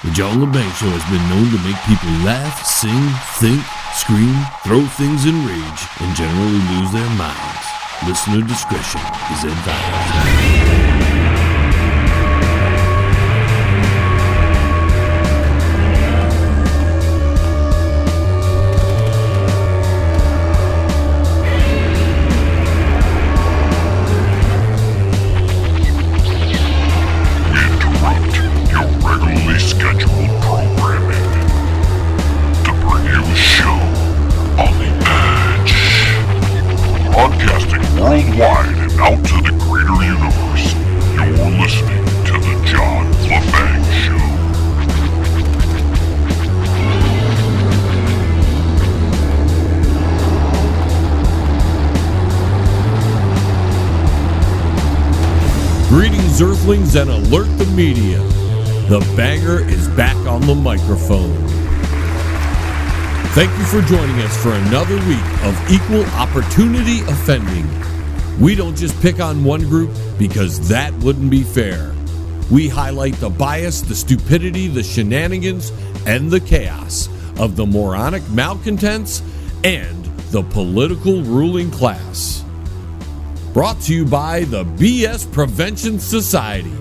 The John Lebang Show has been known to make people laugh, sing, think, scream, throw things in rage, and generally lose their minds. Listener discretion is advised. Worldwide and out to the greater universe, you're listening to the John Lebang Show. Greetings, Earthlings, and alert the media. The banger is back on the microphone. Thank you for joining us for another week of equal opportunity offending. We don't just pick on one group because that wouldn't be fair. We highlight the bias, the stupidity, the shenanigans, and the chaos of the moronic malcontents and the political ruling class. Brought to you by the BS Prevention Society.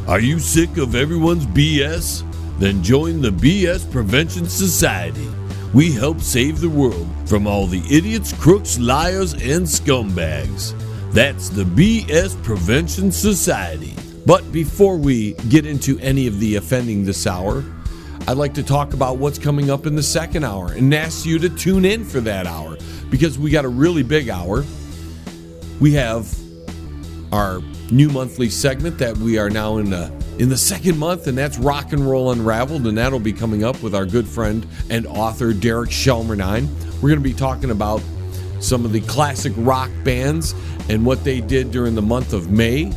Are you sick of everyone's BS? Then join the BS Prevention Society. We help save the world from all the idiots, crooks, liars, and scumbags. That's the BS Prevention Society. But before we get into any of the offending this hour, I'd like to talk about what's coming up in the second hour and ask you to tune in for that hour because we got a really big hour. We have our new monthly segment that we are now in the second month, and that's Rock and Roll Unraveled, and that'll be coming up with our good friend and author Derek Shelmernine. We're going to be talking about some of the classic rock bands and what they did during the month of May,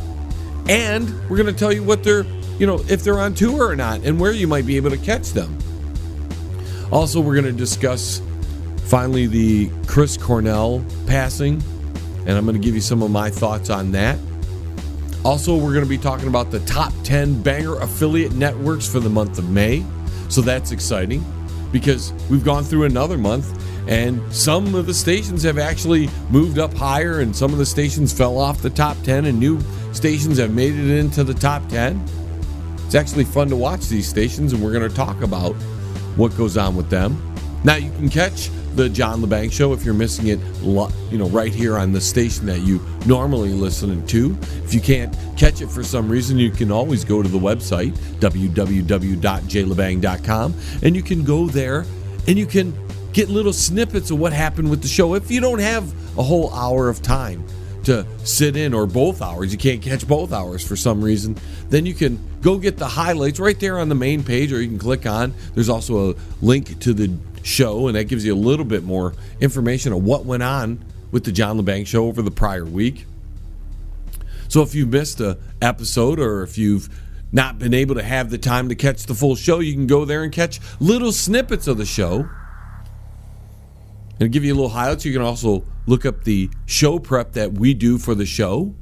and we're going to tell you what they're, if they're on tour or not, and where you might be able to catch them. Also, we're going to discuss finally the Chris Cornell passing, and I'm going to give you some of my thoughts on that. Also, we're going to be talking about the top 10 banger affiliate networks for the month of May. So that's exciting because we've gone through another month and some of the stations have actually moved up higher and some of the stations fell off the top 10 and new stations have made it into the top 10. It's actually fun to watch these stations and we're going to talk about what goes on with them. Now you can catch the John Lebang Show if you're missing it, right here on the station that you normally listen to. If you can't catch it for some reason, you can always go to the website, www.jlebang.com, and you can go there and you can get little snippets of what happened with the show. If you don't have a whole hour of time to sit in, or both hours, you can't catch both hours for some reason, then you can go get the highlights right there on the main page, or you can click on. There's also a link to the show, and that gives you a little bit more information on what went on with the John Lebang Show over the prior week. So if you missed an episode, or if you've not been able to have the time to catch the full show, you can go there and catch little snippets of the show and give you a little highlights. You can also look up the show prep that we do for the show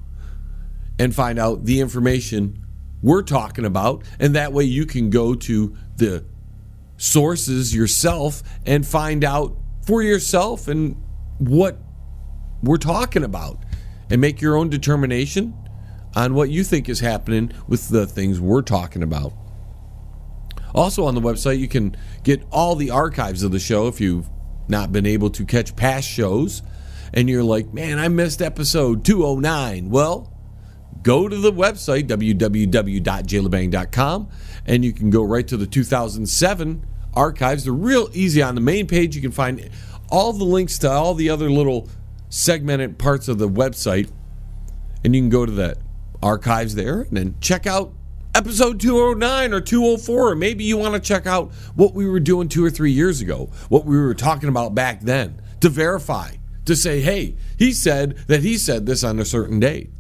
and find out the information we're talking about, and that way you can go to the sources yourself and find out for yourself and what we're talking about and make your own determination on what you think is happening with the things we're talking about. Also on the website, you can get all the archives of the show if you've not been able to catch past shows and you're like, man, I missed episode 209. Well, go to the website, www.jlebang.com, and you can go right to the 2007 archives. They're real easy. On the main page, you can find all the links to all the other little segmented parts of the website, and you can go to the archives there and then check out episode 209 or 204, or maybe you want to check out what we were doing 2 or 3 years ago, what we were talking about back then, to verify, to say, hey, he said that he said this on a certain date.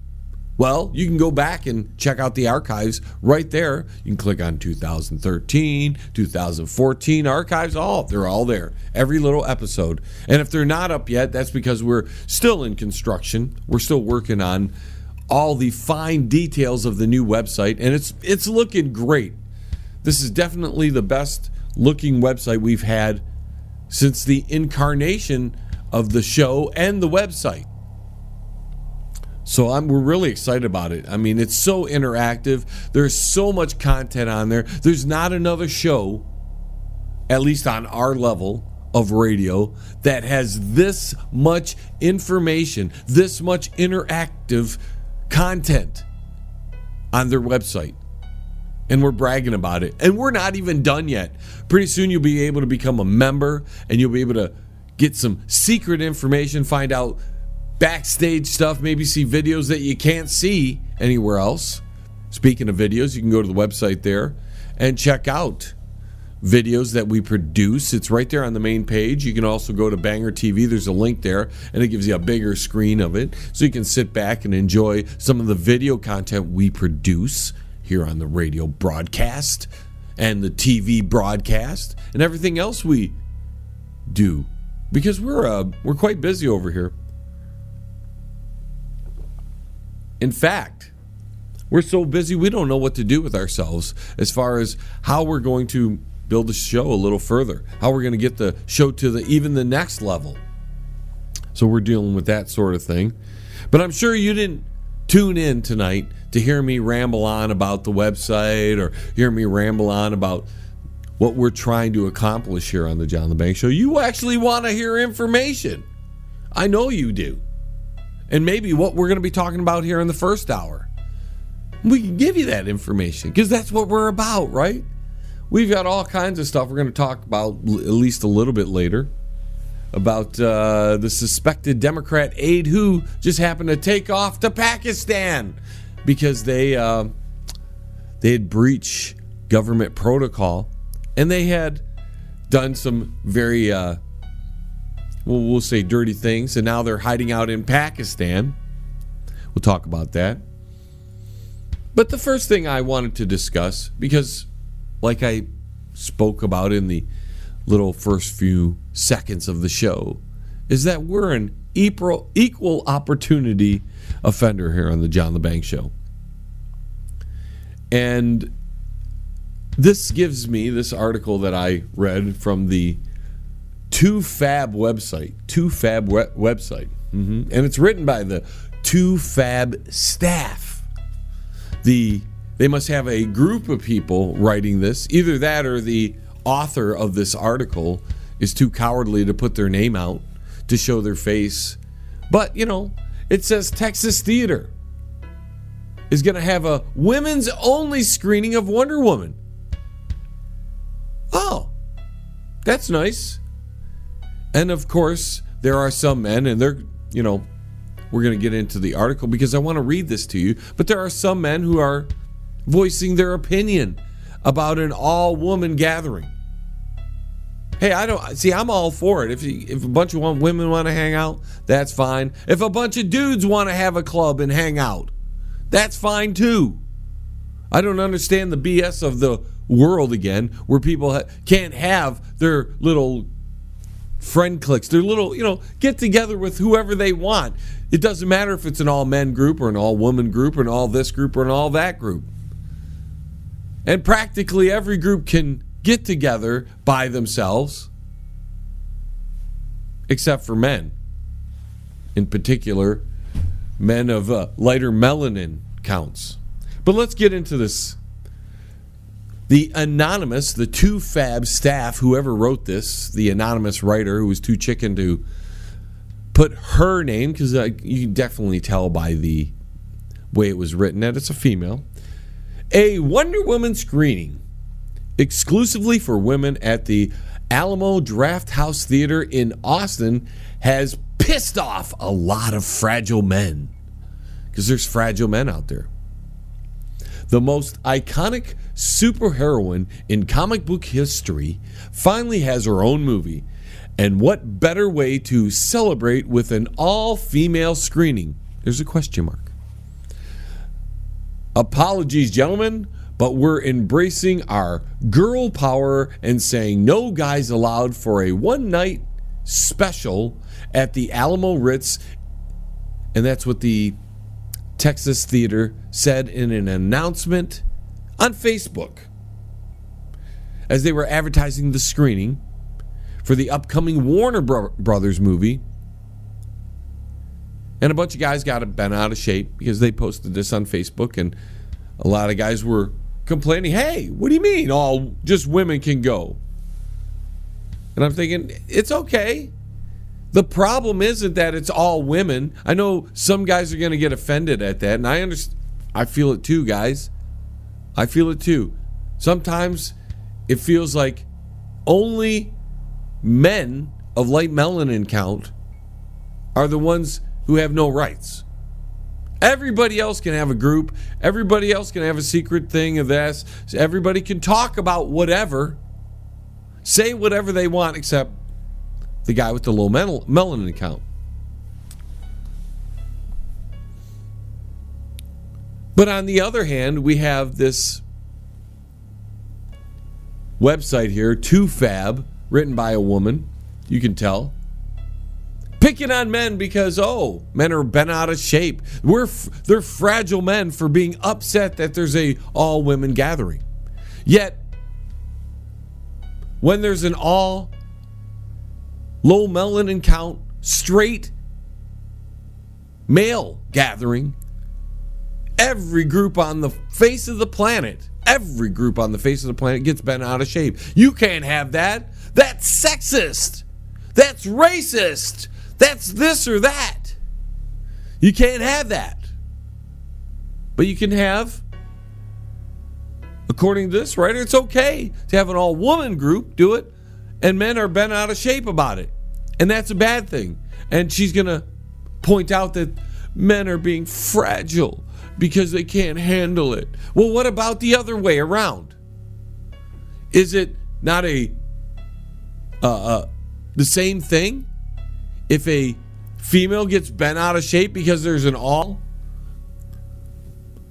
Well, you can go back and check out the archives right there. You can click on 2013, 2014 archives. They're all there. Every little episode. And if they're not up yet, that's because we're still in construction. We're still working on all the fine details of the new website, and it's looking great. This is definitely the best looking website we've had since the incarnation of the show and the website. So we're really excited about it. I mean, it's so interactive. There's so much content on there. There's not another show, at least on our level of radio, that has this much information, this much interactive content on their website. And we're bragging about it. And we're not even done yet. Pretty soon you'll be able to become a member and you'll be able to get some secret information, find out backstage stuff, maybe see videos that you can't see anywhere else. Speaking of videos, you can go to the website there and check out videos that we produce. It's right there on the main page. You can also go to Banger TV. There's a link there, and it gives you a bigger screen of it, so you can sit back and enjoy some of the video content we produce here on the radio broadcast and the TV broadcast and everything else we do, because we're quite busy over here. In fact, we're so busy we don't know what to do with ourselves as far as how we're going to build the show a little further, how we're going to get the show to even the next level. So we're dealing with that sort of thing. But I'm sure you didn't tune in tonight to hear me ramble on about the website or hear me ramble on about what we're trying to accomplish here on the John LeBang Show. You actually want to hear information. I know you do. And maybe what we're going to be talking about here in the first hour. We can give you that information because that's what we're about, right? We've got all kinds of stuff we're going to talk about at least a little bit later. About the suspected Democrat aide who just happened to take off to Pakistan because they had breached government protocol and they had done some very we'll say dirty things, and now they're hiding out in Pakistan. We'll talk about that. But the first thing I wanted to discuss, because like I spoke about in the little first few seconds of the show, is that we're an equal opportunity offender here on the John LeBang Show. And this gives me this article that I read from the 2Fab website. And it's written by the 2Fab staff. They must have a group of people writing this. Either that or the author of this article is too cowardly to put their name out to show their face. But, it says Texas Theater is going to have a women's only screening of Wonder Woman. Oh, that's nice. And of course, there are some men, and they're, we're going to get into the article because I want to read this to you, but there are some men who are voicing their opinion about an all-woman gathering. Hey, I'm all for it. If a bunch of women want to hang out, that's fine. If a bunch of dudes want to have a club and hang out, that's fine too. I don't understand the BS of the world again, where people can't have their little friend cliques, their little, get together with whoever they want. It doesn't matter if it's an all-men group or an all-woman group or an all-this group or an all-that group. And practically every group can get together by themselves, except for men. In particular, men of lighter melanin counts. But let's get into this. The 2Fab staff, whoever wrote this, the anonymous writer who was too chicken to put her name, because you can definitely tell by the way it was written that it's a female. A Wonder Woman screening exclusively for women at the Alamo Drafthouse Theater in Austin has pissed off a lot of fragile men, because there's fragile men out there. The most iconic superheroine in comic book history finally has her own movie. And what better way to celebrate with an all-female screening? There's a question mark. Apologies, gentlemen, but we're embracing our girl power and saying no guys allowed for a one-night special at the Alamo Ritz. And that's what the Texas Theater said in an announcement on Facebook. as they were advertising the screening for the upcoming Warner Brothers movie. And a bunch of guys got bent out of shape because they posted this on Facebook, and a lot of guys were complaining, hey, what do you mean all just women can go? And I'm thinking, it's okay. The problem isn't that it's all women. I know some guys are going to get offended at that, and I understand. I feel it too, guys. I feel it too. Sometimes it feels like only men of light melanin count are the ones who have no rights. Everybody else can have a group. Everybody else can have a secret thing of this. Everybody can talk about whatever, say whatever they want, except the guy with the low melanin count. But on the other hand, we have this website here, 2Fab, written by a woman. You can tell. Picking on men because, men are bent out of shape. They're fragile men for being upset that there's a all-women gathering. Yet, when there's an all low melanin count, straight male gathering, every group on the face of the planet gets bent out of shape. You can't have that. That's sexist. That's racist. That's this or that. You can't have that. But you can have, according to this writer, it's okay to have an all-woman group do it, and men are bent out of shape about it. And that's a bad thing. And she's going to point out that men are being fragile because they can't handle it. Well, what about the other way around? Is it not the same thing? If a female gets bent out of shape because there's an all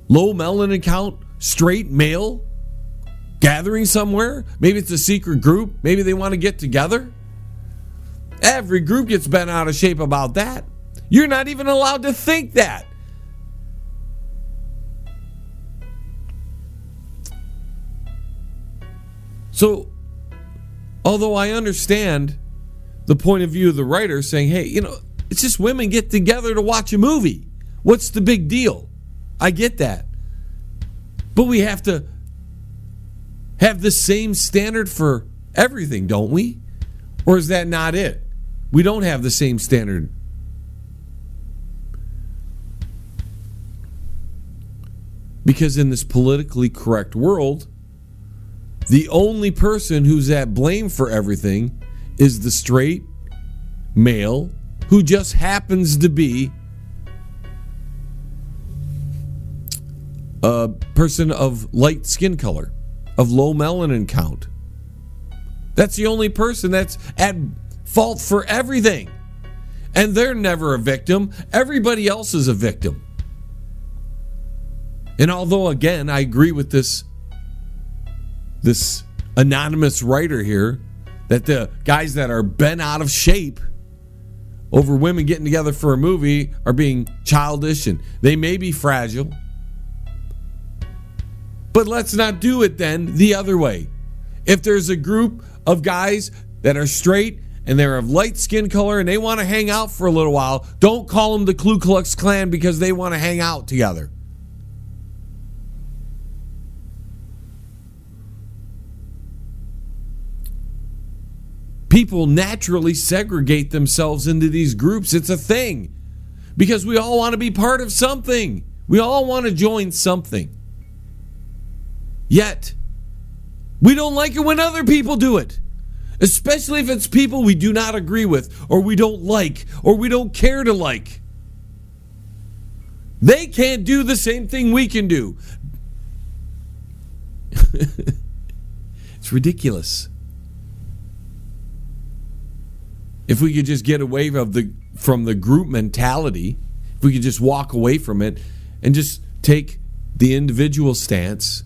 low melanin count, straight male gathering somewhere, maybe it's a secret group, maybe they want to get together, every group gets bent out of shape about that. You're not even allowed to think that. So, although I understand the point of view of the writer saying, hey, it's just women get together to watch a movie. What's the big deal? I get that. But we have to have the same standard for everything, don't we? Or is that not it? We don't have the same standard. Because in this politically correct world, the only person who's at blame for everything is the straight male who just happens to be a person of light skin color, of low melanin count. That's the only person that's at fault for everything. And they're never a victim. Everybody else is a victim. And although, again, I agree with this anonymous writer here, that the guys that are bent out of shape over women getting together for a movie are being childish and they may be fragile. But let's not do it then the other way. If there's a group of guys that are straight and they're of light skin color and they want to hang out for a little while, don't call them the Ku Klux Klan because they want to hang out together. People naturally segregate themselves into these groups. It's a thing. Because we all want to be part of something. We all want to join something. Yet, we don't like it when other people do it. Especially if it's people we do not agree with, or we don't like, or we don't care to like. They can't do the same thing we can do. It's ridiculous. If we could just get away from the group mentality, if we could just walk away from it and just take the individual stance.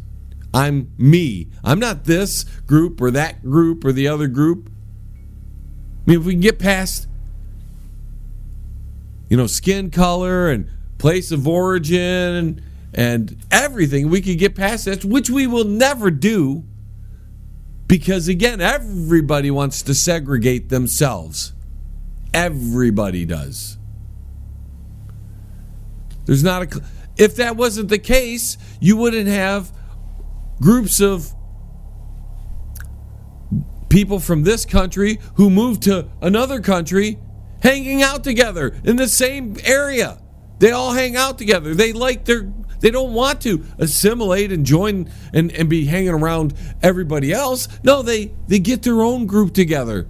I'm me. I'm not this group or that group or the other group. I mean, if we can get past, skin color and place of origin and everything, we could get past that, which we will never do. Because again, everybody wants to segregate themselves. Everybody does. There's not a... If that wasn't the case, you wouldn't have groups of people from this country who moved to another country hanging out together in the same area. They all hang out together. They don't want to assimilate and join and be hanging around everybody else. No, they get their own group together.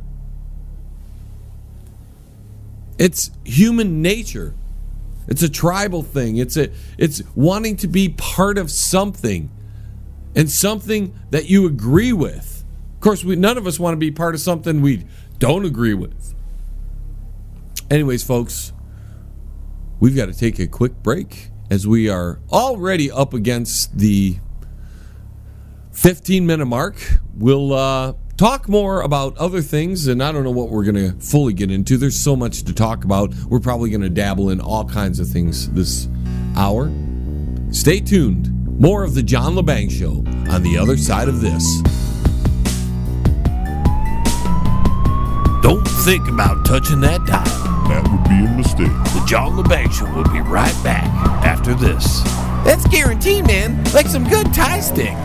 It's human nature. It's a tribal thing. It's wanting to be part of something, and something that you agree with. Of course, none of us want to be part of something we don't agree with. Anyways, folks, we've got to take a quick break as we are already up against the 15-minute mark. We'll talk more about other things, and I don't know what we're going to fully get into. There's so much to talk about. We're probably going to dabble in all kinds of things this hour. Stay tuned. More of the John Lebang Show on the other side of this. Don't think about touching that dial. That would be a mistake. The John Lebang Show will be right back after this. That's guaranteed, man. Like some good Thai stick.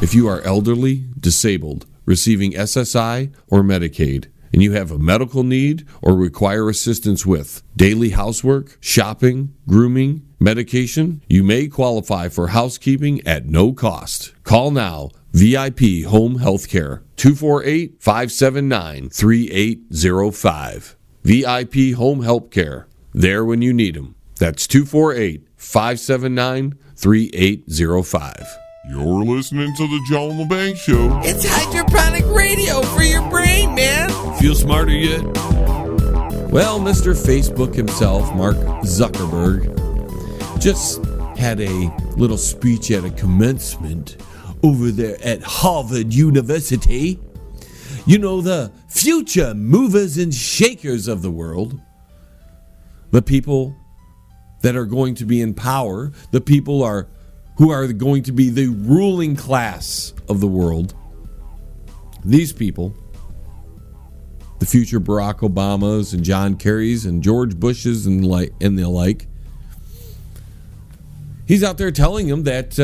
If you are elderly, disabled, receiving SSI or Medicaid, and you have a medical need or require assistance with daily housework, shopping, grooming, medication, you may qualify for housekeeping at no cost. Call now. VIP Home Healthcare, 248-579-3805. VIP Home Healthcare, there when you need them. That's 248-579-3805. You're listening to the John Lebang Show. It's hydroponic radio for your brain, man. Feel smarter yet? Well, Mr. Facebook himself, Mark Zuckerberg, just had a little speech at a commencement over there at Harvard University. You know, the future movers and shakers of the world. The people that are going to be in power. The people who are going to be the ruling class of the world. These people, the future Barack Obamas and John Kerrys and George Bushes and the like, he's out there telling them that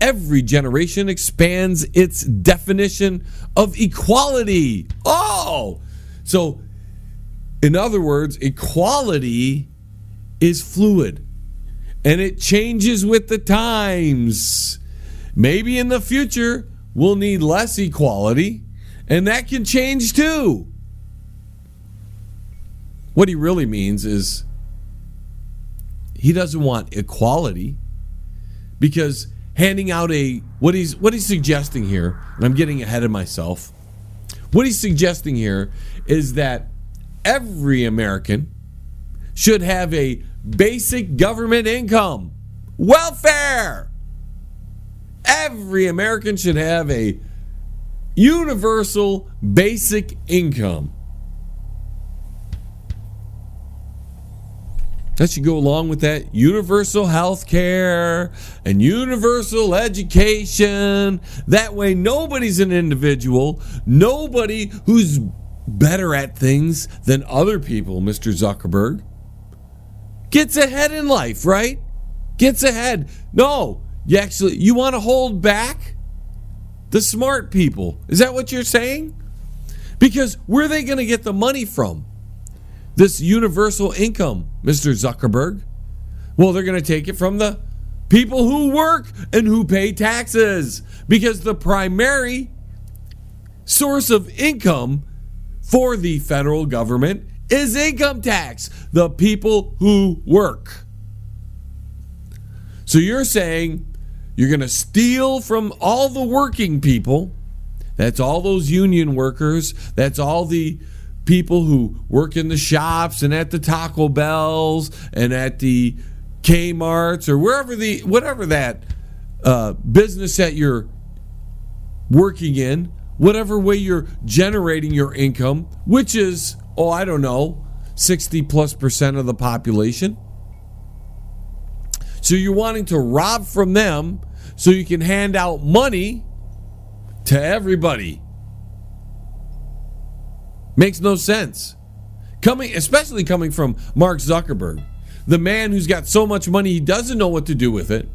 every generation expands its definition of equality. Oh! So, in other words, equality is fluid. And it changes with the times. Maybe in the future, we'll need less equality. And that can change too. What he really means is he doesn't want equality. Because handing out what he's suggesting here, and I'm getting ahead of myself, what he's suggesting here is that every American should have a basic government income, welfare. Every American should have a universal basic income. That should go along with that universal health care and universal education. That way nobody's an individual. Nobody who's better at things than other people, Mr. Zuckerberg, gets ahead in life, right? Gets ahead. No, you want to hold back the smart people. Is that what you're saying? Because where are they going to get the money from? This universal income, Mr. Zuckerberg? Well, they're going to take it from the people who work and who pay taxes. Because the primary source of income for the federal government is income tax. The people who work. So you're saying you're going to steal from all the working people. That's all those union workers. That's all the people who work in the shops and at the Taco Bells and at the Kmarts or whatever that business that you're working in, whatever way you're generating your income, which is, 60+% of the population. So you're wanting to rob from them so you can hand out money to everybody. Makes no sense. Especially coming from Mark Zuckerberg, the man who's got so much money he doesn't know what to do with it.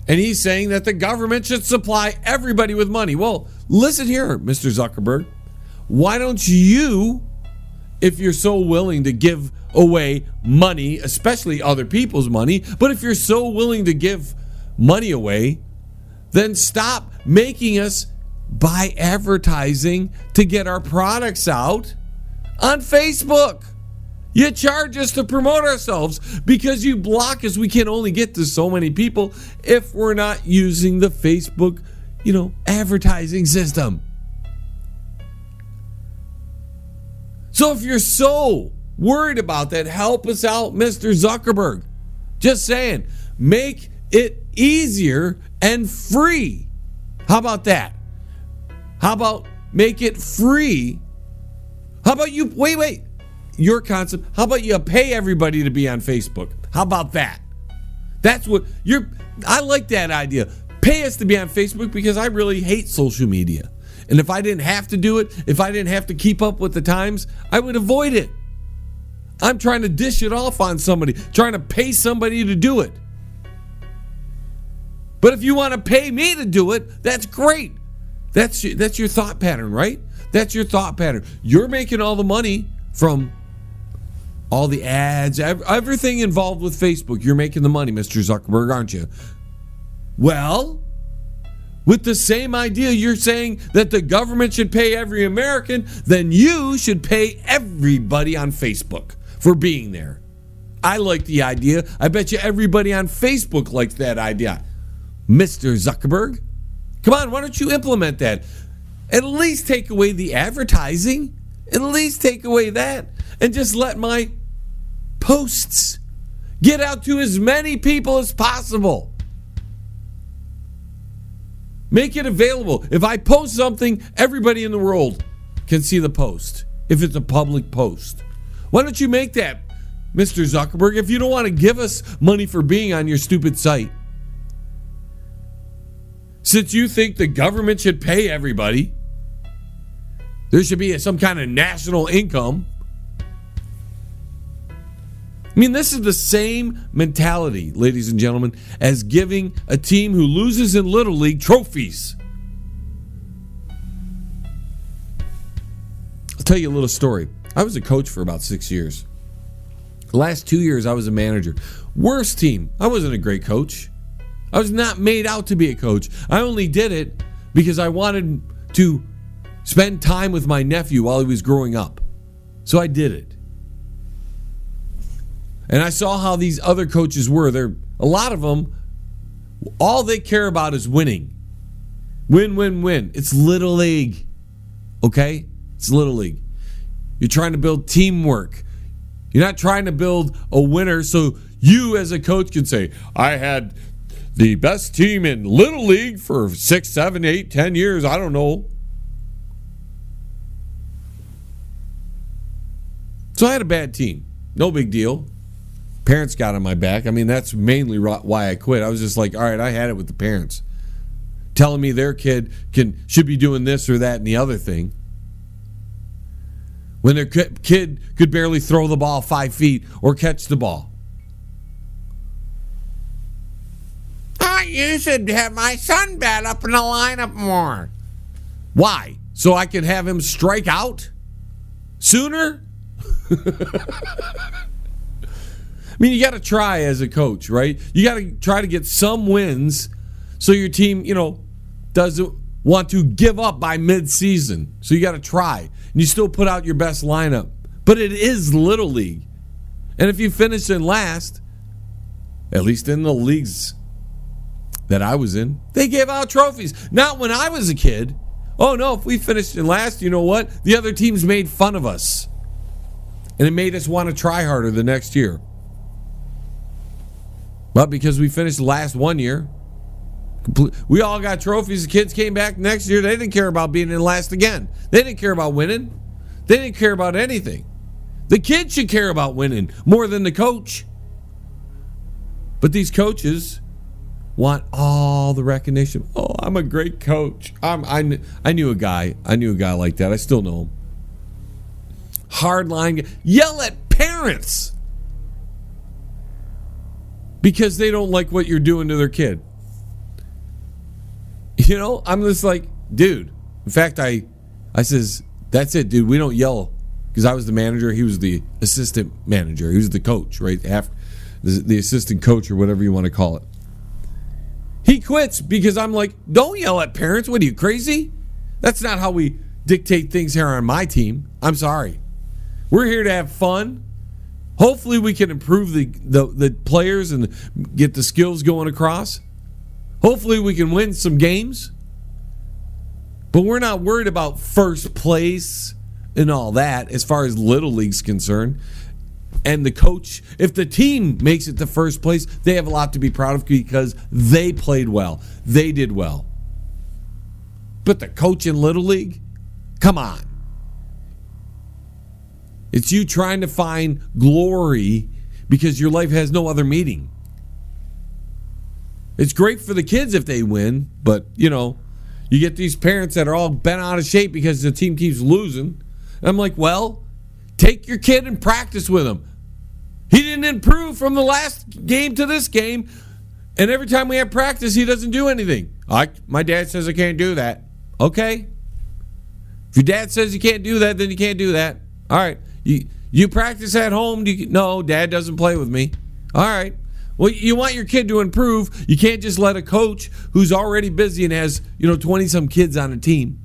And he's saying that the government should supply everybody with money. Well, listen here, Mr. Zuckerberg. Why don't you, if you're so willing to give away money, especially other people's money, but if you're so willing to give money away, then stop making us buy advertising to get our products out on Facebook. You charge us to promote ourselves because you block us. We can only get to so many people if we're not using the Facebook, advertising system. So if you're so worried about that, help us out, Mr. Zuckerberg. Just saying, make it easier and free. How about that? How about make it free? How about you, wait, your concept, how about you pay everybody to be on Facebook? How about that? That's what I like that idea. Pay us to be on Facebook because I really hate social media. And if I didn't have to do it, if I didn't have to keep up with the times, I would avoid it. I'm trying to dish it off on somebody, trying to pay somebody to do it. But if you want to pay me to do it, that's great. That's your thought pattern, right? That's your thought pattern. You're making all the money from all the ads, everything involved with Facebook. You're making the money, Mr. Zuckerberg, aren't you? Well, with the same idea, you're saying that the government should pay every American, then you should pay everybody on Facebook for being there. I like the idea. I bet you everybody on Facebook likes that idea. Mr. Zuckerberg, come on, why don't you implement that? At least take away the advertising. At least take away that. And just let my posts get out to as many people as possible. Make it available. If I post something, everybody in the world can see the post. If it's a public post. Why don't you make that, Mr. Zuckerberg, if you don't want to give us money for being on your stupid site? Since you think the government should pay everybody, there should be some kind of national income. I mean, this is the same mentality, ladies and gentlemen, as giving a team who loses in Little League trophies. I'll tell you a little story. I was a coach for about 6 years. The last 2 years, I was a manager. Worst team. I wasn't a great coach. I was not made out to be a coach. I only did it because I wanted to spend time with my nephew while he was growing up. So I did it. And I saw how these other coaches were. A lot of them, all they care about is winning. Win, win, win. It's Little League. Okay? It's Little League. You're trying to build teamwork. You're not trying to build a winner so you as a coach can say, I had the best team in Little League for 6, 7, 8, 10 years. I don't know. So I had a bad team. No big deal. Parents got on my back. I mean, that's mainly why I quit. I was just like, all right, I had it with the parents. Telling me their kid should be doing this or that and the other thing. When their kid could barely throw the ball 5 feet or catch the ball. You should have my son bat up in the lineup more. Why? So I can have him strike out sooner? I mean, you got to try as a coach, right? You got to try to get some wins so your team, doesn't want to give up by mid-season. So you got to try. And you still put out your best lineup. But it is Little League. And if you finish in last, at least in the leagues that I was in, they gave out trophies. Not when I was a kid. Oh, no, if we finished in last, you know what? The other teams made fun of us. And it made us want to try harder the next year. But because we finished last 1 year, we all got trophies. The kids came back next year. They didn't care about being in last again. They didn't care about winning. They didn't care about anything. The kids should care about winning more than the coach. But these coaches want all the recognition. Oh, I'm a great coach. I knew a guy like that. I still know him. Hardline, yell at parents because they don't like what you're doing to their kid. You know, I'm just like, dude. In fact, I says, that's it, dude. We don't yell, because I was the manager. He was the assistant manager. He was the coach, right? The assistant coach, or whatever you want to call it. He quits because I'm like, don't yell at parents. What are you, crazy? That's not how we dictate things here on my team. I'm sorry. We're here to have fun. Hopefully we can improve the players and get the skills going across. Hopefully we can win some games. But we're not worried about first place and all that as far as Little League's concerned. And the coach, if the team makes it to first place, they have a lot to be proud of because they played well. They did well. But the coach in Little League? Come on. It's you trying to find glory because your life has no other meaning. It's great for the kids if they win, but, you know, you get these parents that are all bent out of shape because the team keeps losing. And I'm like, well, take your kid and practice with him. He didn't improve from the last game to this game, and every time we have practice, he doesn't do anything. My dad says I can't do that. Okay. If your dad says you can't do that, then you can't do that. All right. You practice at home? No, Dad doesn't play with me. All right. Well, you want your kid to improve. You can't just let a coach who's already busy and has 20-some kids on a team,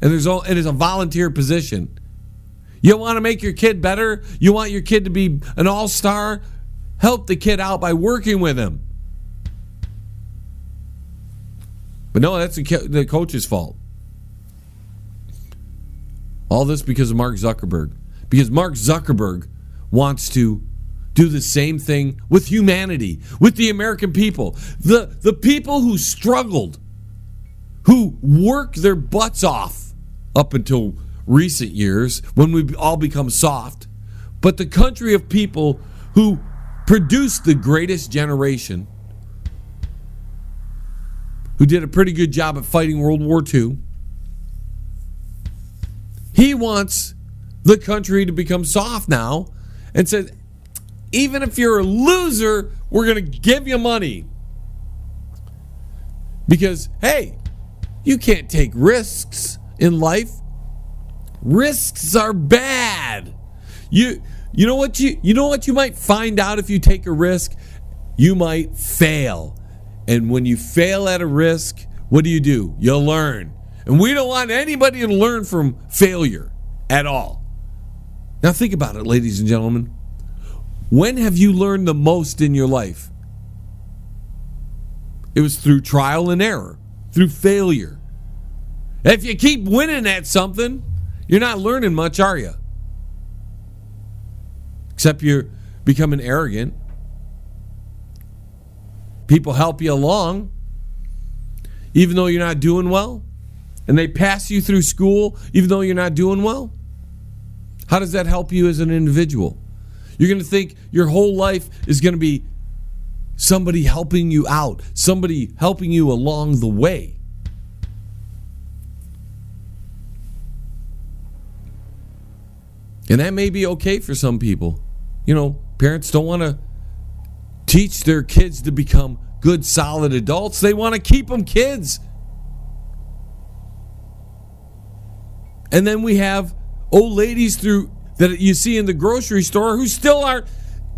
and it is a volunteer position. You want to make your kid better? You want your kid to be an all-star? Help the kid out by working with him. But no, that's the coach's fault. All this because of Mark Zuckerberg. Because Mark Zuckerberg wants to do the same thing with humanity, with the American people. The people who struggled, who worked their butts off up until recent years when we all become soft. But the country of people who produced the greatest generation, who did a pretty good job at fighting World War II, he wants the country to become soft now and says, even if you're a loser, we're going to give you money. Because, hey, you can't take risks in life. Risks are bad. You know what you might find out if you take a risk? You might fail. And when you fail at a risk, what do? You'll learn. And we don't want anybody to learn from failure at all. Now think about it, ladies and gentlemen. When have you learned the most in your life? It was through trial and error, through failure. If you keep winning at something, you're not learning much, are you? Except you're becoming arrogant. People help you along, even though you're not doing well. And they pass you through school, even though you're not doing well. How does that help you as an individual? You're going to think your whole life is going to be somebody helping you out, somebody helping you along the way. And that may be okay for some people. Parents don't want to teach their kids to become good, solid adults. They want to keep them kids. And then we have old ladies that you see in the grocery store who still are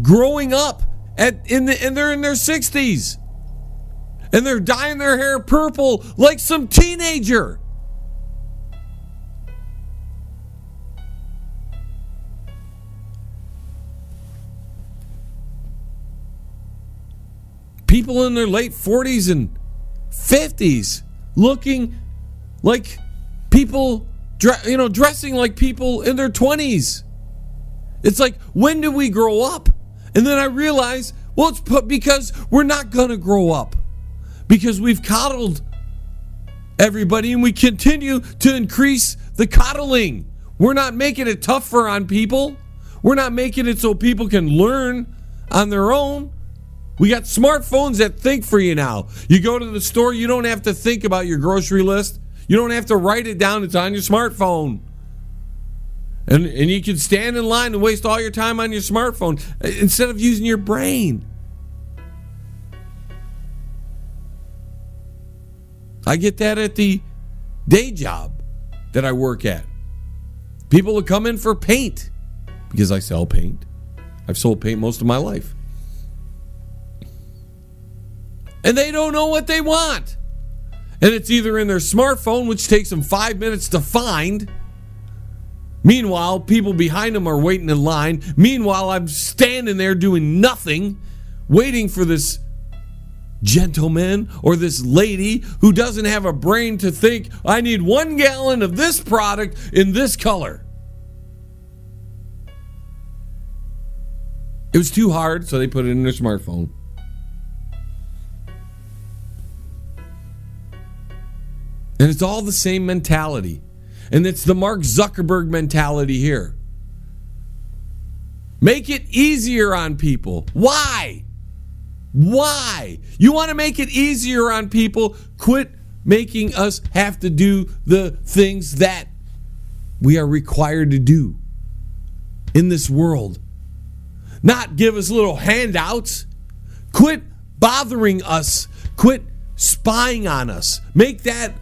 growing up and they're in their 60s. And they're dyeing their hair purple like some teenager. People in their late 40s and 50s looking like people, dressing like people in their 20s. It's like, when do we grow up? And then I realize, well, it's because we're not going to grow up. Because we've coddled everybody and we continue to increase the coddling. We're not making it tougher on people. We're not making it so people can learn on their own. We got smartphones that think for you now. You go to the store, you don't have to think about your grocery list. You don't have to write it down. It's on your smartphone. And you can stand in line and waste all your time on your smartphone instead of using your brain. I get that at the day job that I work at. People will come in for paint because I sell paint. I've sold paint most of my life. And they don't know what they want. And it's either in their smartphone, which takes them 5 minutes to find. Meanwhile, people behind them are waiting in line. Meanwhile, I'm standing there doing nothing, waiting for this gentleman or this lady who doesn't have a brain to think, I need 1 gallon of this product in this color. It was too hard, so they put it in their smartphone. And it's all the same mentality. And it's the Mark Zuckerberg mentality here. Make it easier on people. Why? Why? You want to make it easier on people? Quit making us have to do the things that we are required to do in this world. Not give us little handouts. Quit bothering us. Quit spying on us. Make that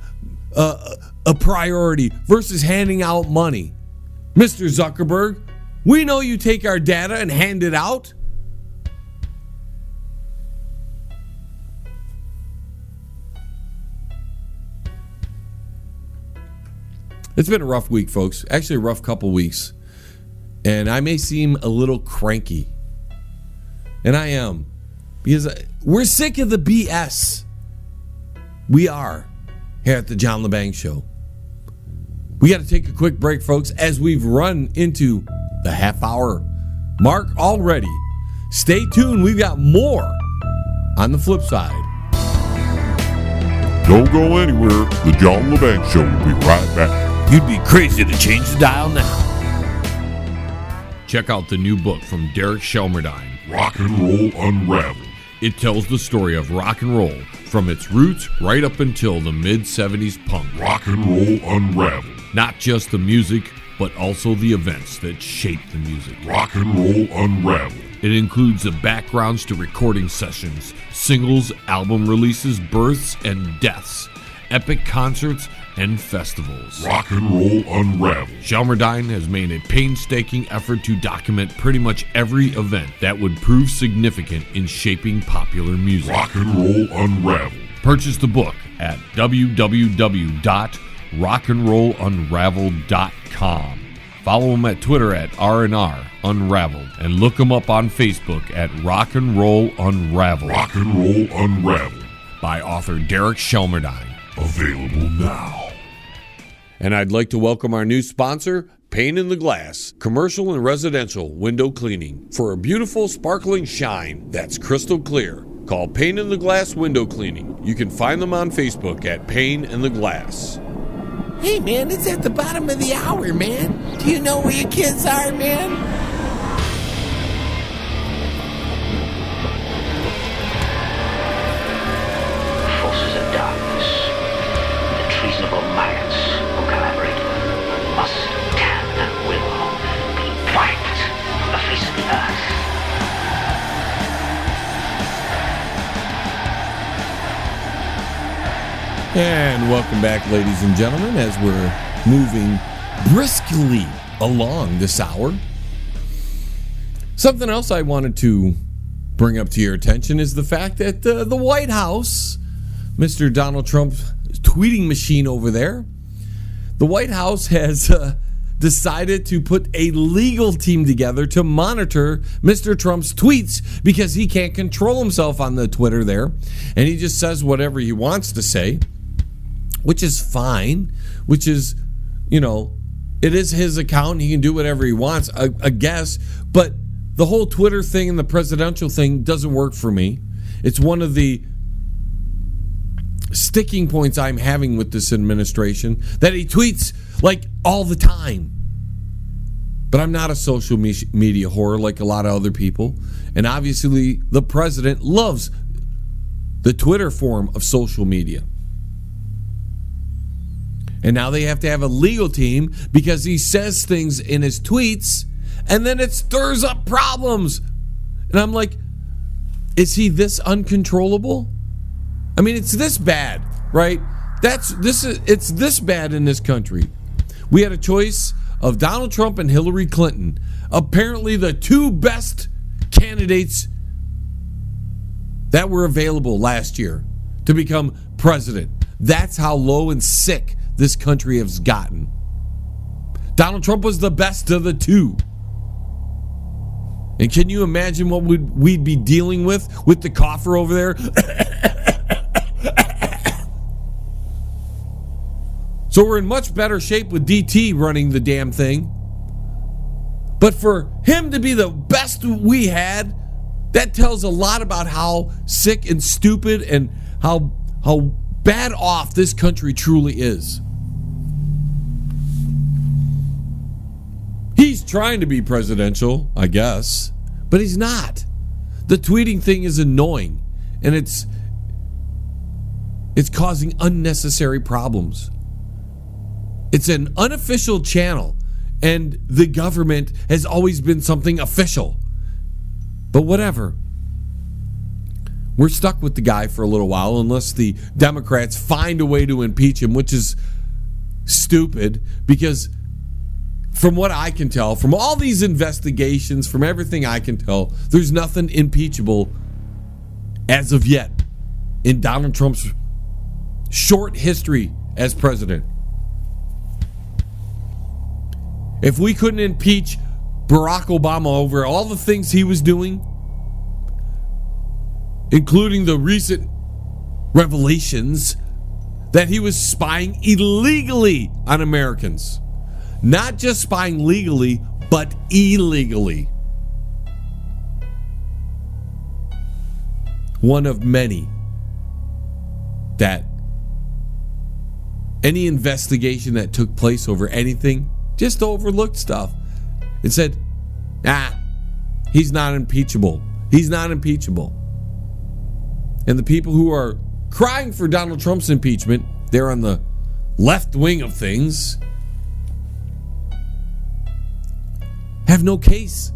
a priority versus handing out money. Mr. Zuckerberg, we know you take our data and hand it out. It's been a rough week, folks. Actually, a rough couple weeks. And I may seem a little cranky. And I am. Because we're sick of the BS. We are. Here at the John Lebang Show. We got to take a quick break, folks, as we've run into the half-hour mark already. Stay tuned. We've got more on the flip side. Don't go anywhere. The John Lebang Show will be right back. You'd be crazy to change the dial now. Check out the new book from Derek Shelmerdine, Rock and Roll Unraveled. It tells the story of rock and roll from its roots right up until the mid-70s punk. Rock and Roll Unraveled. Not just the music, but also the events that shaped the music. Rock and Roll Unraveled. It includes the backgrounds to recording sessions, singles, album releases, births and deaths, epic concerts, and festivals. Rock and Roll Unraveled. Shelmerdine has made a painstaking effort to document pretty much every event that would prove significant in shaping popular music. Rock and Roll Unraveled. Purchase the book at www.rockandrollunraveled.com. Follow him at Twitter at R&R Unraveled and look him up on Facebook at Rock and Roll Unraveled. Rock and Roll Unraveled. By author Derek Shelmerdine. Available now. And I'd like to welcome our new sponsor, Pane in the Glass, commercial and residential window cleaning. For a beautiful, sparkling shine that's crystal clear, call Pane in the Glass Window Cleaning. You can find them on Facebook at Pane in the Glass. Hey, man, it's at the bottom of the hour, man. Do you know where your kids are, man? Forces of darkness, the treasonable maggots who collaborate, must, can, and will be wiped from the face of the earth. And welcome back, ladies and gentlemen, as we're moving briskly along this hour. Something else I wanted to bring up to your attention is the fact that the White House, Mr. Donald Trump's tweeting machine over there, the White House has decided to put a legal team together to monitor Mr. Trump's tweets because he can't control himself on the Twitter there. And he just says whatever he wants to say, which is fine, which is, you know, it is his account. He can do whatever he wants, I guess. But the whole Twitter thing and the presidential thing doesn't work for me. It's one of the sticking points I'm having with this administration, that he tweets like all the time. But I'm not a social media whore like a lot of other people. And obviously, the president loves the Twitter form of social media. And now they have to have a legal team because he says things in his tweets and then it stirs up problems. And I'm like, is he this uncontrollable? I mean, it's this bad, right? It's this bad in this country. We had a choice of Donald Trump and Hillary Clinton, apparently the two best candidates that were available last year to become president. That's how low and sick this country has gotten. Donald Trump was the best of the two. And can you imagine what we'd be dealing with the cougher over there? So we're in much better shape with DT running the damn thing. But for him to be the best we had, that tells a lot about how sick and stupid and how bad off this country truly is. He's trying to be presidential, I guess, but he's not. The tweeting thing is annoying, and it's causing unnecessary problems. It's an unofficial channel, and the government has always been something official. But whatever. We're stuck with the guy for a little while unless the Democrats find a way to impeach him, which is stupid because from what I can tell, from all these investigations, from everything I can tell, there's nothing impeachable as of yet in Donald Trump's short history as president. If we couldn't impeach Barack Obama over all the things he was doing, including the recent revelations that he was spying illegally on Americans. Not just spying legally, but illegally. One of many that any investigation that took place over anything just overlooked stuff and said, he's not impeachable. He's not impeachable. And the people who are crying for Donald Trump's impeachment, they're on the left wing of things, have no case.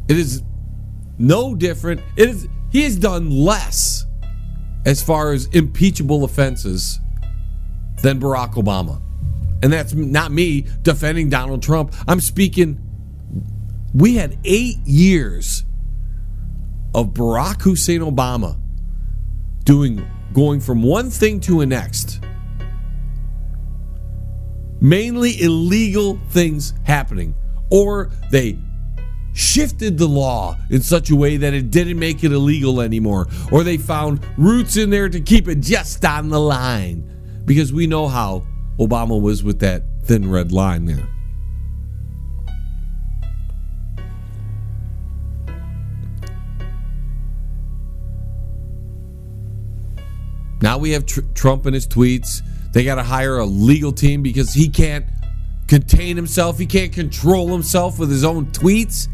It is no different. He has done less as far as impeachable offenses than Barack Obama. And that's not me defending Donald Trump. I'm speaking, we had 8 years of Barack Hussein Obama going from one thing to the next. Mainly illegal things happening. Or they shifted the law in such a way that it didn't make it illegal anymore. Or they found roots in there to keep it just on the line. Because we know how Obama was with that thin red line there. Now we have Trump and his tweets. They got to hire a legal team because he can't contain himself. He can't control himself with his own tweets.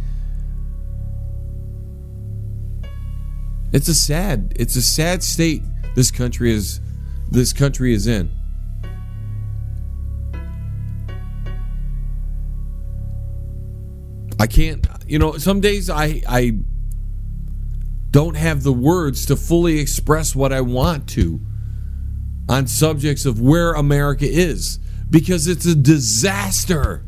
It's a sad state this country is in. I can't, some days I don't have the words to fully express what I want to on subjects of where America is, because it's a disaster.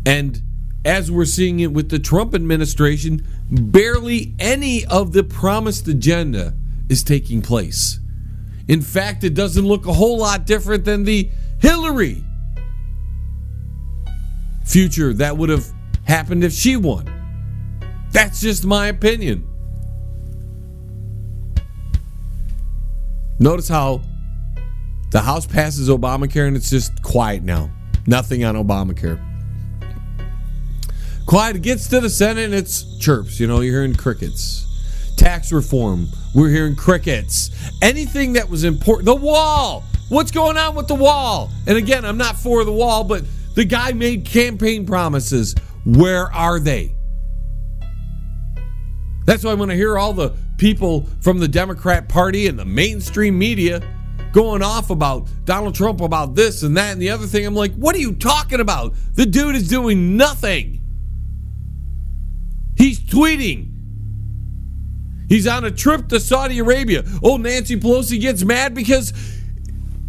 And as we're seeing it with the Trump administration, barely any of the promised agenda is taking place. In fact, it doesn't look a whole lot different than the Hillary future that would have happened if she won. That's just my opinion. Notice how the House passes Obamacare and it's just quiet now. Nothing on Obamacare. Quiet. It gets to the Senate and it's chirps. You're hearing crickets. Tax reform. We're hearing crickets. Anything that was important. The wall. what's going on with the wall? And again, I'm not for the wall, but the guy made campaign promises. Where are they? That's why when I hear all the people from the Democrat Party and the mainstream media going off about Donald Trump, about this and that and the other thing, I'm like, what are you talking about? The dude is doing nothing. He's tweeting. He's on a trip to Saudi Arabia. Oh, Nancy Pelosi gets mad because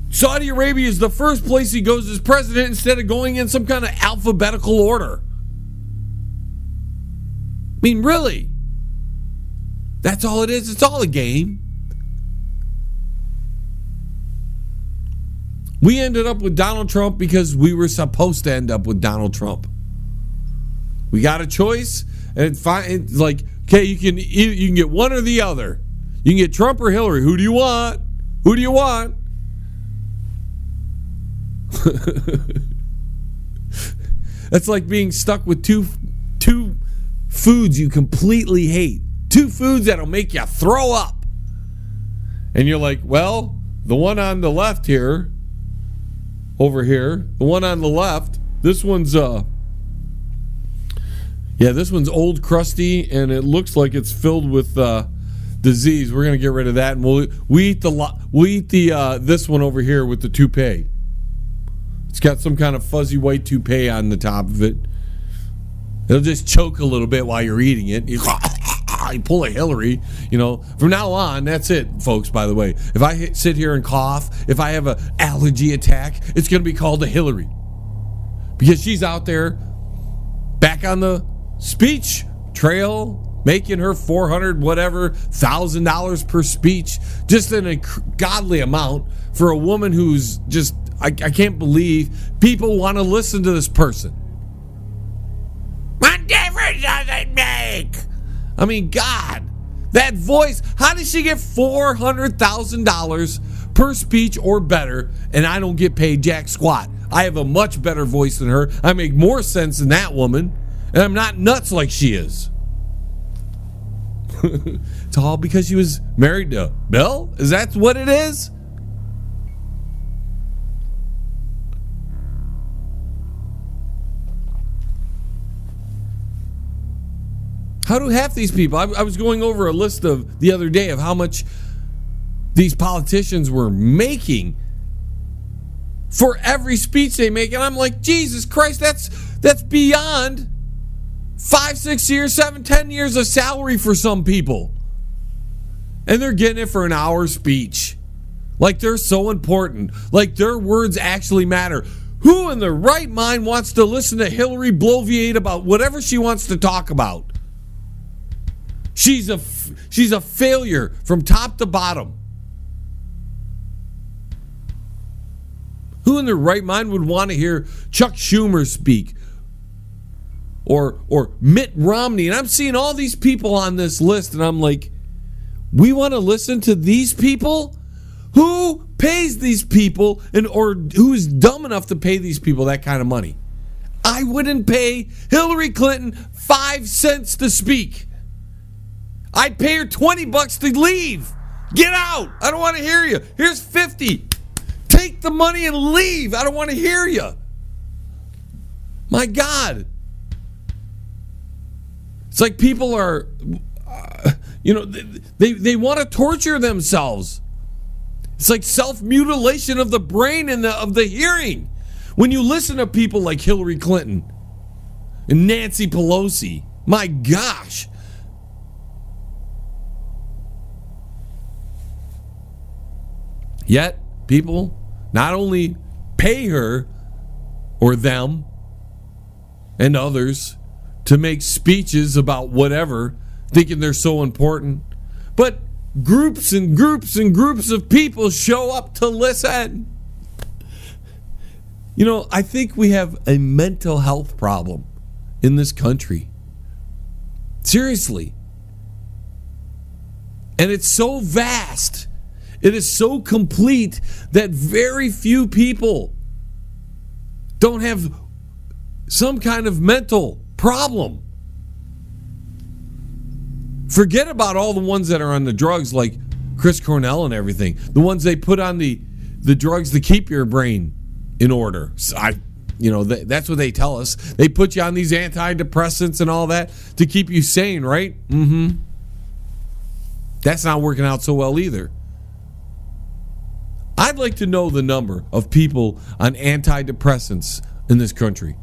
Saudi Arabia is the first place he goes as president instead of going in some kind of alphabetical order. I mean, really? That's all it is. It's all a game. We ended up with Donald Trump because we were supposed to end up with Donald Trump. We got a choice, and it's like, okay, you can get one or the other. You can get Trump or Hillary. Who do you want? Who do you want? That's like being stuck with two foods you completely hate. Two foods that'll make you throw up. And you're like, well, the one on the left here, over here, the one on the left, this one's this one's old, crusty, and it looks like it's filled with disease. We're gonna get rid of that, and we eat the this one over here with the toupee. It's got some kind of fuzzy white toupee on the top of it. It'll just choke a little bit while you're eating it. You pull a Hillary, From now on, that's it, folks, by the way. If I sit here and cough, if I have an allergy attack, it's going to be called a Hillary. Because she's out there back on the speech trail, making her $400,000 per speech, just an ungodly amount for a woman who's just, I can't believe people want to listen to this person. What difference does it make? I mean, God, that voice, how does she get $400,000 per speech or better, and I don't get paid jack squat? I have a much better voice than her. I make more sense than that woman, and I'm not nuts like she is. It's all because she was married to Bill? Is that what it is? How do half these people, I was going over a list of the other day of how much these politicians were making for every speech they make, and I'm like, Jesus Christ, that's beyond 5, 6 years, 7, 10 years of salary for some people. And they're getting it for an hour speech. Like they're so important. Like their words actually matter. Who in their right mind wants to listen to Hillary bloviate about whatever she wants to talk about? She's a failure from top to bottom. Who in their right mind would want to hear Chuck Schumer speak? Or Mitt Romney? And I'm seeing all these people on this list, and I'm like, we want to listen to these people? Who pays these people, or who's dumb enough to pay these people that kind of money? I wouldn't pay Hillary Clinton 5 cents to speak. I'd pay her $20 to leave. Get out. I don't want to hear you. Here's 50. Take the money and leave. I don't want to hear you. My God. It's like people are, they want to torture themselves. It's like self-mutilation of the brain and of the hearing. When you listen to people like Hillary Clinton and Nancy Pelosi, my gosh. Yet, people not only pay her or them and others to make speeches about whatever, thinking they're so important, but groups and groups and groups of people show up to listen. I think we have a mental health problem in this country. Seriously. And it's so vast. It is so complete that very few people don't have some kind of mental problem. Forget about all the ones that are on the drugs like Chris Cornell and everything. The ones they put on the the drugs to keep your brain in order. So that's what they tell us. They put you on these antidepressants and all that to keep you sane, right? Mm-hmm. That's not working out so well either. I'd like to know the number of people on antidepressants in this country.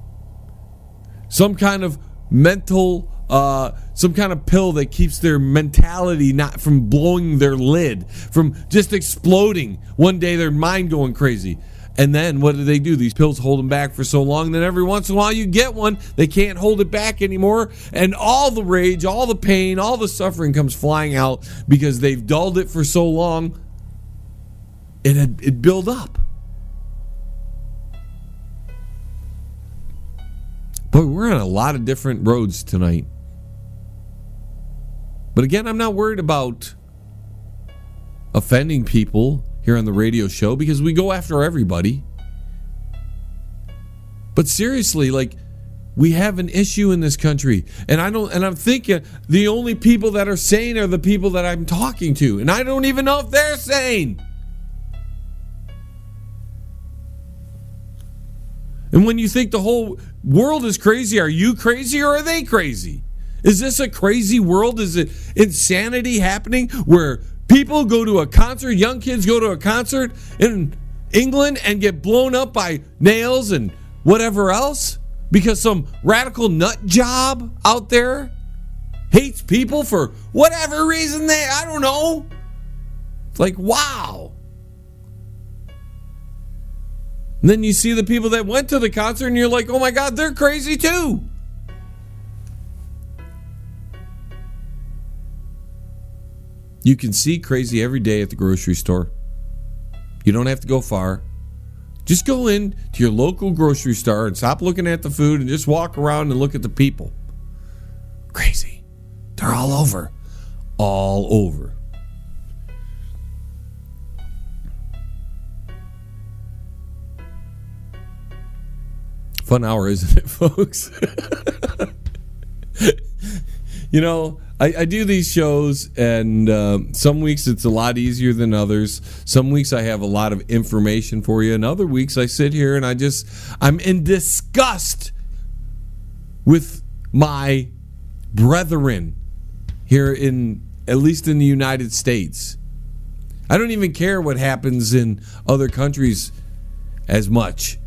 Some kind of mental, some kind of pill that keeps their mentality not from blowing their lid, from just exploding. One day their mind going crazy. And then what do? These pills hold them back for so long that every once in a while you get one, they can't hold it back anymore. And all the rage, all the pain, all the suffering comes flying out because they've dulled it for so long. It built up. Boy, we're on a lot of different roads tonight. But again, I'm not worried about offending people here on the radio show because we go after everybody. But seriously, we have an issue in this country, and I'm thinking the only people that are sane are the people that I'm talking to, and I don't even know if they're sane. And when you think the whole world is crazy, are you crazy or are they crazy? Is this a crazy world? Is it insanity happening where people go to a concert, young kids go to a concert in England and get blown up by nails and whatever else because some radical nut job out there hates people for whatever reason I don't know. It's like, wow. And then you see the people that went to the concert and you're like, oh my God, they're crazy too. You can see crazy every day at the grocery store. You don't have to go far. Just go in to your local grocery store and stop looking at the food and just walk around and look at the people. Crazy. They're all over. All over. Fun hour, isn't it, folks? I do these shows, and some weeks it's a lot easier than others. Some weeks I have a lot of information for you, and other weeks I sit here and I'm in disgust with my brethren here at least in the United States. I don't even care what happens in other countries as much.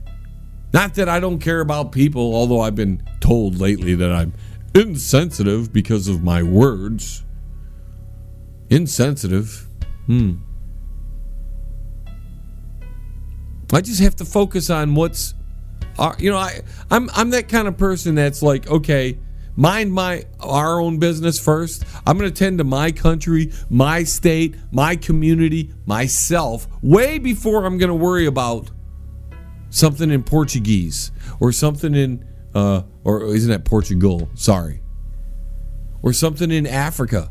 Not that I don't care about people, although I've been told lately that I'm insensitive because of my words. Insensitive. I just have to focus on what's... I'm that kind of person that's like, okay, mind our own business first. I'm going to tend to my country, my state, my community, myself, way before I'm going to worry about something in Portuguese or something in or isn't that Portugal? Sorry. Or something in Africa.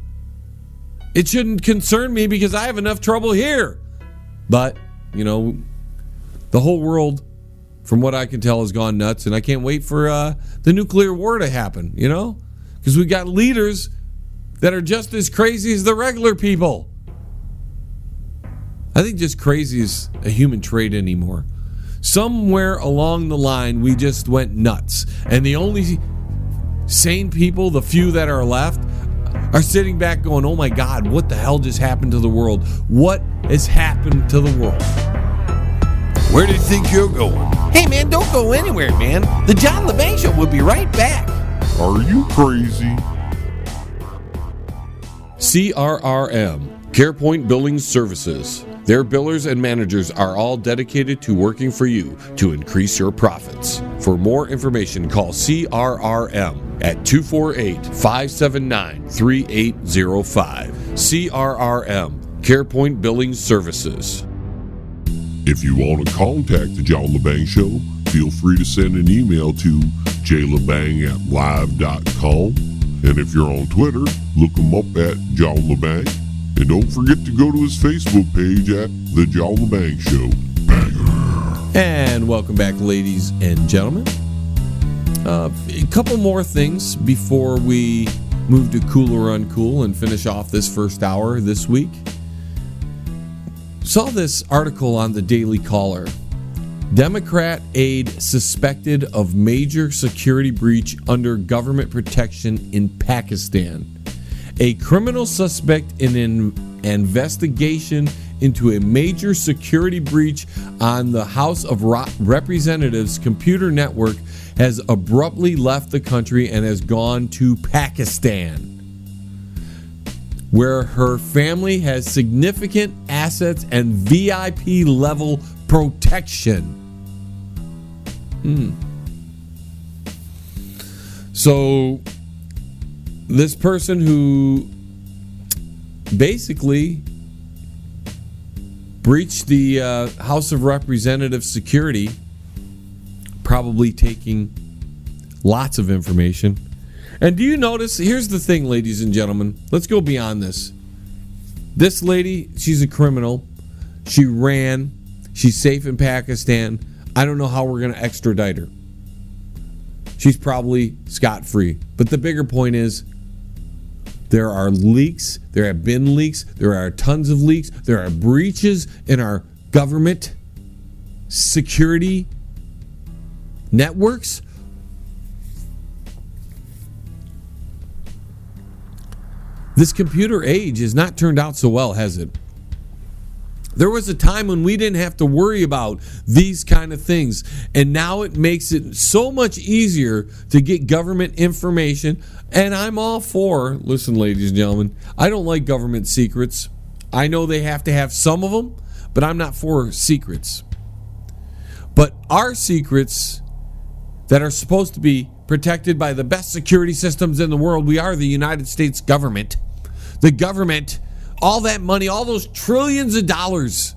It shouldn't concern me because I have enough trouble here. But, the whole world, from what I can tell, has gone nuts, and I can't wait for the nuclear war to happen, because we got leaders that are just as crazy as the regular people. I think just crazy is a human trait anymore. Somewhere along the line, we just went nuts. And the only sane people, the few that are left, are sitting back going, oh my God, what the hell just happened to the world? What has happened to the world? Where do you think you're going? Hey, man, don't go anywhere, man. The John Lebang Show will be right back. Are you crazy? CRRM, CarePoint Billing Services. Their billers and managers are all dedicated to working for you to increase your profits. For more information, call CRRM at 248-579-3805. CRRM, CarePoint Billing Services. If you want to contact the John Lebang Show, feel free to send an email to jlebang@live.com. And if you're on Twitter, look him up at John Lebang. And don't forget to go to his Facebook page at The John Lebang Show. Banger. And welcome back, ladies and gentlemen. A couple more things before we move to Cool or Uncool and finish off this first hour this week. Saw this article on the Daily Caller. Democrat aide suspected of major security breach under government protection in Pakistan. A criminal suspect in an investigation into a major security breach on the House of Representatives computer network has abruptly left the country and has gone to Pakistan, where her family has significant assets and VIP level protection. So this person who basically breached the House of Representatives security, probably taking lots of information. And do you notice, here's the thing, ladies and gentlemen, let's go beyond this. This lady, she's a criminal. She ran. She's safe in Pakistan. I don't know how we're going to extradite her. She's probably scot-free. But the bigger point is, there are leaks. There have been leaks. There are tons of leaks. There are breaches in our government security networks. This computer age has not turned out so well, has it? There was a time when we didn't have to worry about these kind of things, and now it makes it so much easier to get government information. And I'm all for, listen, ladies and gentlemen, I don't like government secrets. I know they have to have some of them, but I'm not for secrets. But our secrets that are supposed to be protected by the best security systems in the world, we are the United States government. The government, all that money, all those trillions of dollars.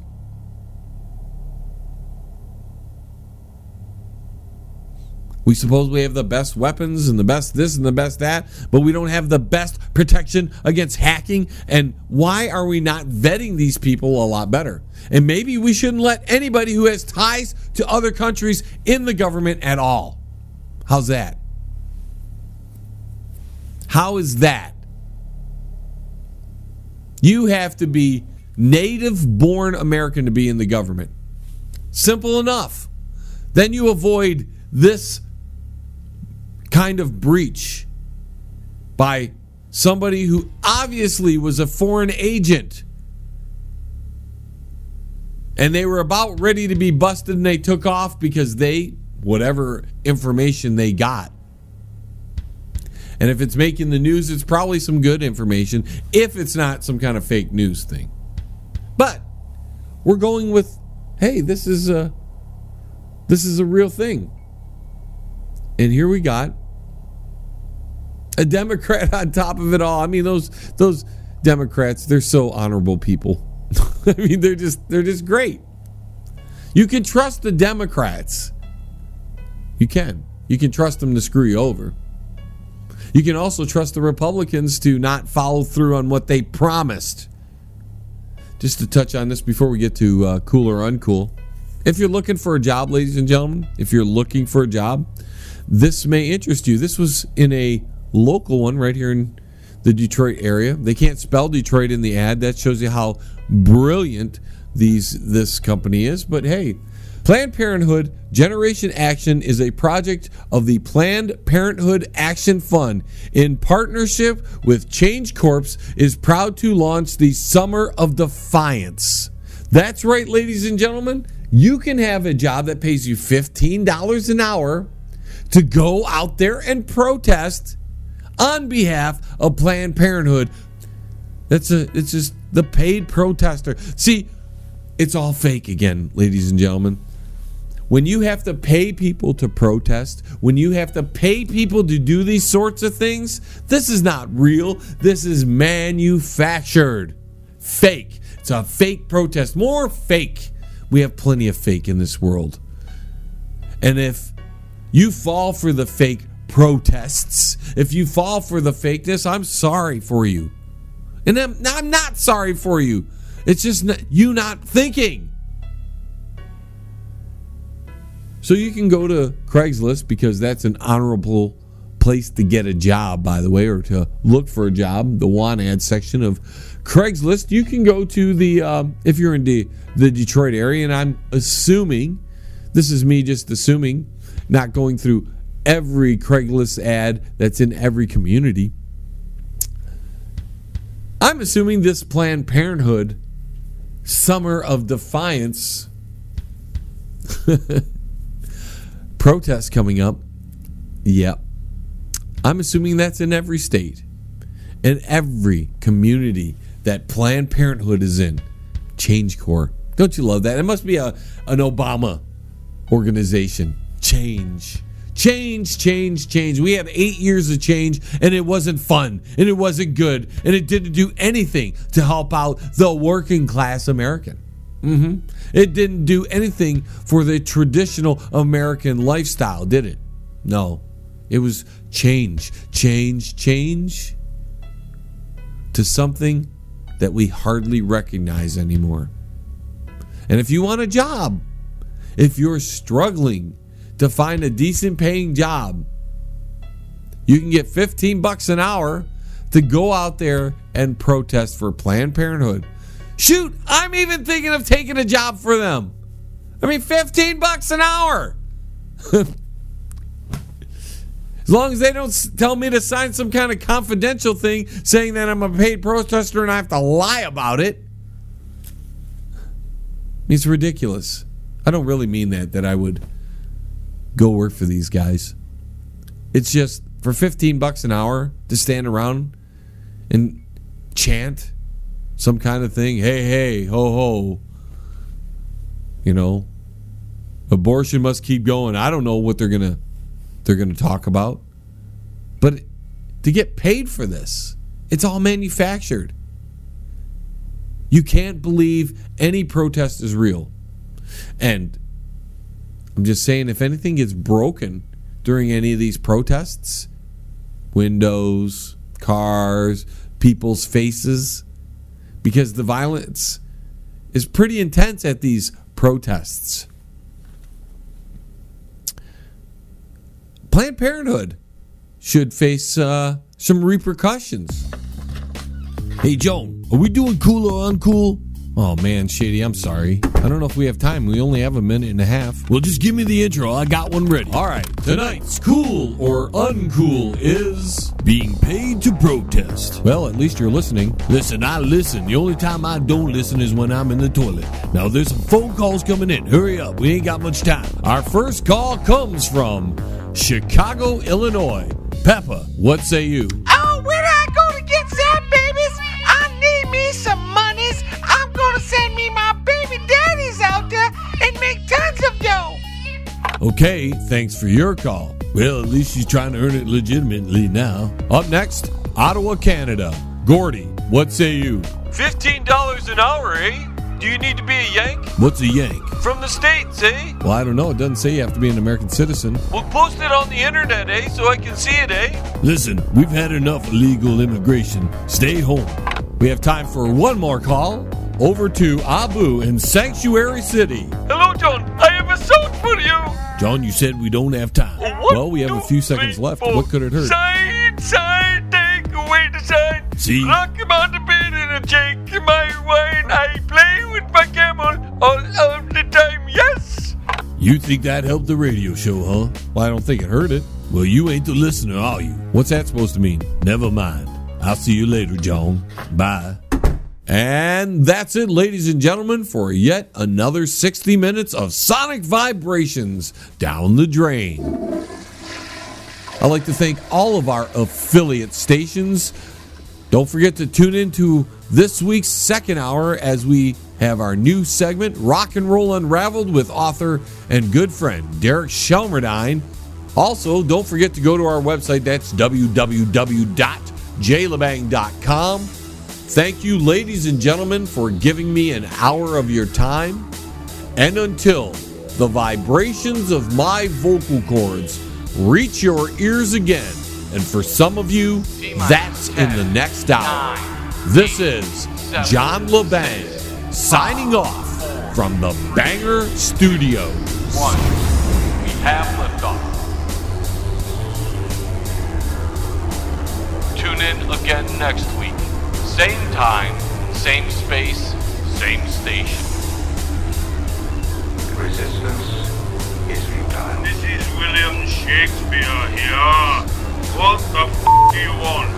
We supposedly have the best weapons and the best this and the best that, but we don't have the best protection against hacking. And why are we not vetting these people a lot better? And maybe we shouldn't let anybody who has ties to other countries in the government at all. How's that? How is that? You have to be native-born American to be in the government. Simple enough. Then you avoid this kind of breach by somebody who obviously was a foreign agent. And they were about ready to be busted and they took off because whatever information they got. And if it's making the news, it's probably some good information, if it's not some kind of fake news thing. But we're going with, hey, this is a real thing. And here we got a Democrat on top of it all. I mean, those Democrats, they're so honorable people. I mean, they're just great. You can trust the Democrats. You can trust them to screw you over. You can also trust the Republicans to not follow through on what they promised. Just to touch on this before we get to cool or uncool. If you're looking for a job, ladies and gentlemen, if you're looking for a job, this may interest you. This was in a local one right here in the Detroit area. They can't spell Detroit in the ad. That shows you how brilliant this company is. But hey, Planned Parenthood Generation Action is a project of the Planned Parenthood Action Fund in partnership with Change Corps is proud to launch the Summer of Defiance. That's right, ladies and gentlemen. You can have a job that pays you $15 an hour to go out there and protest on behalf of Planned Parenthood. It's just the paid protester. See, it's all fake again, ladies and gentlemen. When you have to pay people to protest, when you have to pay people to do these sorts of things, this is not real. This is manufactured. Fake. It's a fake protest. More fake. We have plenty of fake in this world. And if you fall for the fake protests, if you fall for the fakeness, I'm sorry for you. And I'm not sorry for you. It's just you not thinking. So you can go to Craigslist because that's an honorable place to get a job, by the way, or to look for a job, the want ad section of Craigslist. You can go to the, if you're in the Detroit area, and I'm assuming, this is me just assuming, not going through every Craigslist ad that's in every community. I'm assuming this Planned Parenthood Summer of Defiance protest coming up. Yep. I'm assuming that's in every state, in every community that Planned Parenthood is in. Change Corps. Don't you love that? It must be an Obama organization. Change. We had 8 years of change, and it wasn't fun, and it wasn't good, and it didn't do anything to help out the working class American. It didn't do anything for the traditional American lifestyle, did it? No. It was change to something that we hardly recognize anymore. And if you want a job, if you're struggling to find a decent paying job, you can get $15 an hour to go out there and protest for Planned Parenthood. Shoot, I'm even thinking of taking a job for them. I mean, $15 an hour. As long as they don't tell me to sign some kind of confidential thing saying that I'm a paid protester and I have to lie about it. It's ridiculous. I don't really mean that I would go work for these guys. It's just for $15 an hour to stand around and chant some kind of thing. Hey, ho, ho. You know, abortion must keep going. I don't know what they're gonna talk about. But to get paid for this, it's all manufactured. You can't believe any protest is real. And I'm just saying, if anything gets broken during any of these protests, windows, cars, people's faces, because the violence is pretty intense at these protests. Planned Parenthood should face some repercussions. Hey, Joan, are we doing cool or uncool? Oh, man, Shady, I'm sorry. I don't know if we have time. We only have a minute and a half. Well, just give me the intro. I got one ready. All right. Tonight's cool or uncool is being paid to protest. Well, at least you're listening. Listen, I listen. The only time I don't listen is when I'm in the toilet. Now, there's some phone calls coming in. Hurry up. We ain't got much time. Our first call comes from Chicago, Illinois. Peppa, what say you? Oh, where do I go to get some babies? I need me some monies. I'm gonna send me my baby daddies out there and make tons of dough. Okay, thanks for your call. Well, at least she's trying to earn it legitimately now. Up next, Ottawa, Canada. Gordy, what say you? $15 an hour, eh? Do you need to be a Yank? What's a Yank? From the States, eh? Well, I don't know. It doesn't say you have to be an American citizen. We'll post it on the internet, eh? So I can see it, eh? Listen, we've had enough illegal immigration. Stay home. We have time for one more call. Over to Abu in Sanctuary City. Hello, John. I have a song for you. John, you said we don't have time. Well, we have a few seconds left. What could it hurt? Sign, take away the sign. See? Rock him on the bed and a shake my wine. I play with my camel all of the time, yes. You think that helped the radio show, huh? Well, I don't think it hurt it. Well, you ain't the listener, are you? What's that supposed to mean? Never mind. I'll see you later, John. Bye. And that's it, ladies and gentlemen, for yet another 60 minutes of sonic vibrations down the drain. I'd like to thank all of our affiliate stations. Don't forget to tune in to this week's second hour as we have our new segment, Rock and Roll Unraveled, with author and good friend Derek Shelmerdine. Also, don't forget to go to our website. That's www.jlebang.com. Thank you, ladies and gentlemen, for giving me an hour of your time. And until the vibrations of my vocal cords reach your ears again, and for some of you, that's in the next hour. This is John Lebang signing off from the Banger Studios. We have liftoff. Tune in again next week. Same time, same space, same station. Resistance is futile. This is William Shakespeare here. What the f*** do you want?